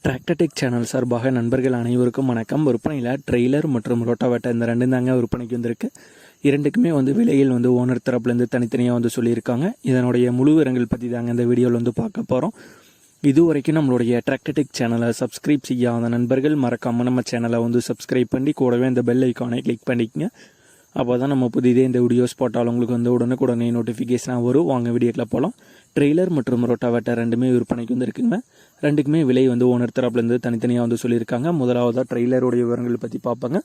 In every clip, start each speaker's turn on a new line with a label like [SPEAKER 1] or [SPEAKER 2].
[SPEAKER 1] Tractor tech channel சார்பாக நண்பர்கள் அனைவருக்கும் வணக்கம். விற்பனையில் ட்ரெய்லர் மற்றும் ரோட்டாவேட்டர் இந்த ரெண்டும் தாங்க விற்பனைக்கு வந்திருக்கு. இரண்டுக்குமே விலையில் ஓனர் தரப்புலேருந்து தனித்தனியாக சொல்லியிருக்காங்க. இதனுடைய முழு விவரங்கள் பற்றி தாங்க இந்த வீடியோவில் பார்க்க போகிறோம். இதுவரைக்கும் நம்மளுடைய டிராக்டர் டெக் சேனலை சப்ஸ்கிரைப் செய்யாத நண்பர்கள் மறக்காமல் நம்ம சேனலை சப்ஸ்கிரைப் பண்ணி கூடவே இந்த பெல் ஐக்கானை கிளிக் பண்ணிக்கங்க. அப்போ தான் நம்ம புதிதே இந்த வீடியோஸ் போட்டாலும் உங்களுக்கு உடனுக்குடனே நோட்டிஃபிகேஷனாக வரும். வாங்க வீடியோக்கில் போகலாம். ட்ரெய்லர் மற்றும் ரோட்டாவேட்டர் ரெண்டுமே விற்பனைக்கு வந்துருக்குங்க. ரெண்டுக்குமே விலை ஓனர் தரப்புலேருந்து தனித்தனியாக சொல்லியிருக்காங்க. முதலாவதாக ட்ரெய்லருடைய விவரங்கள் பற்றி பார்ப்பாங்க.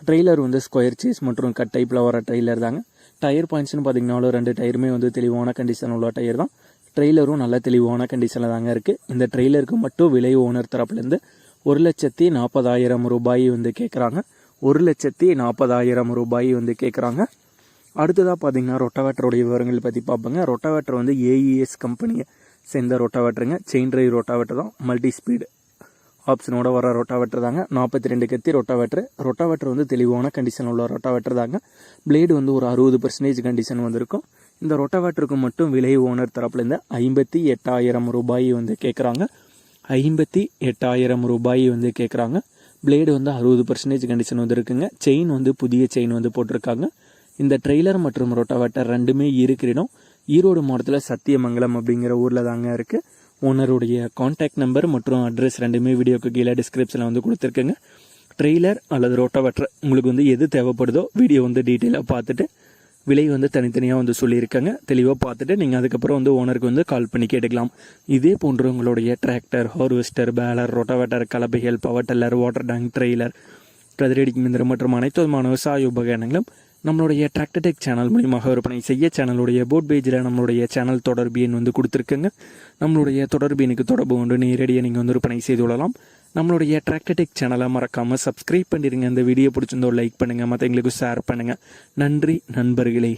[SPEAKER 1] ட்ரெய்லர் ஸ்கொயர் சேஸ் மற்றும் கட் டைப்பில் வர ட்ரெய்லர் தாங்க. டயர் பாயிண்ட்ஸ்னு பார்த்தீங்கன்னாலும் ரெண்டு டயருமே தெளிவான கண்டிஷன் உள்ள டயர் தான். ட்ரெய்லரும் நல்ல தெளிவான கண்டிஷனில் தாங்க இருக்குது. இந்த ட்ரெய்லருக்கு மட்டும் விலை ஓனர் தரப்புலேருந்து 1,40,000 ரூபாய் கேட்குறாங்க. 1,40,000 ரூபாய் கேட்குறாங்க. அடுத்ததாக பார்த்தீங்கன்னா ரொட்டாவேட்டருடைய விவரங்கள் பற்றி பார்ப்போங்க. ரொட்டாவேட்டர் ஏஇஎஸ் கம்பெனியை சேர்ந்த ரொட்டாவேட்டருங்க. செயின் டிரைவ் ரொட்டாவேட்டர் தான். மல்டி ஸ்பீடு ஆப்ஷனோட வர ரொட்டாவேட்டர் தாங்க. 42 கத்தி ரொட்டாவேட்டர். ரொட்டாவேட்டர் தெளிவான கண்டிஷன் உள்ள ரொட்டாவேட்டர் தாங்க. பிளேடு ஒரு 60% கண்டிஷன் வந்திருக்கும். இந்த ரொட்டாவேட்டருக்கு மட்டும் விலை ஓனர் தரப்புலேருந்து 58,000 ரூபாய் கேட்குறாங்க. 58,000 ரூபாய் கேட்குறாங்க. பிளேடு 60% கண்டிஷன் வந்துருக்குங்க. செயின் புதிய செயின் போட்டிருக்காங்க. இந்த ட்ரெய்லர் மற்றும் ரொட்டாவேட்டர் ரெண்டுமே இருக்கிற இடம் ஈரோடு மாவட்டத்தில் சத்தியமங்கலம் அப்படிங்கிற ஊரில் தாங்க இருக்குது. ஓனருடைய கான்டாக்ட் நம்பர் மற்றும் அட்ரஸ் ரெண்டுமே வீடியோக்கு கீழே டிஸ்கிரிப்ஷனில் கொடுத்துருக்குங்க. ட்ரெய்லர் அல்லது ரொட்டாவேட்டர் உங்களுக்கு எது தேவைப்படுதோ வீடியோ டீட்டெயிலாக பார்த்துட்டு விலை தனித்தனியாக சொல்லியிருக்காங்க. தெளிவாக பார்த்துட்டு நீங்கள் அதுக்கப்புறம் ஓனருக்கு கால் பண்ணி கேட்டுக்கலாம். இதே போன்று உங்களுடைய டிராக்டர், ஹார்வெஸ்டர், பேலர், ரொட்டாவேட்டர், கலப்பைகள், power tiller, water tank, trailer, கதிரடிக்கும் இயந்திரம் மற்றும் அனைத்து விதமான விவசாய உபகரணங்களும் நம்மளுடைய டிராக்டர் டெக் சேனல் மூலியமாக விற்பனை செய்ய சேனலுடைய போர்ட் பேஜில் நம்மளுடைய சேனல் தொடர்பு எண் கொடுத்துருக்குங்க. நம்மளுடைய தொடர்பு எண்ணுக்கு தொடர்பு கொண்டு நேரடியாக நீங்கள் விற்பனை செய்து கொள்ளலாம். நம்மளுடைய டிராக்டர் டெக் சேனலை மறக்காமல் சப்ஸ்கிரைப் பண்ணிடுங்க. இந்த வீடியோ பிடிச்சிருந்தோ லைக் பண்ணுங்கள், மற்றவங்களுக்கு ஷேர் பண்ணுங்கள். நன்றி நண்பர்களே.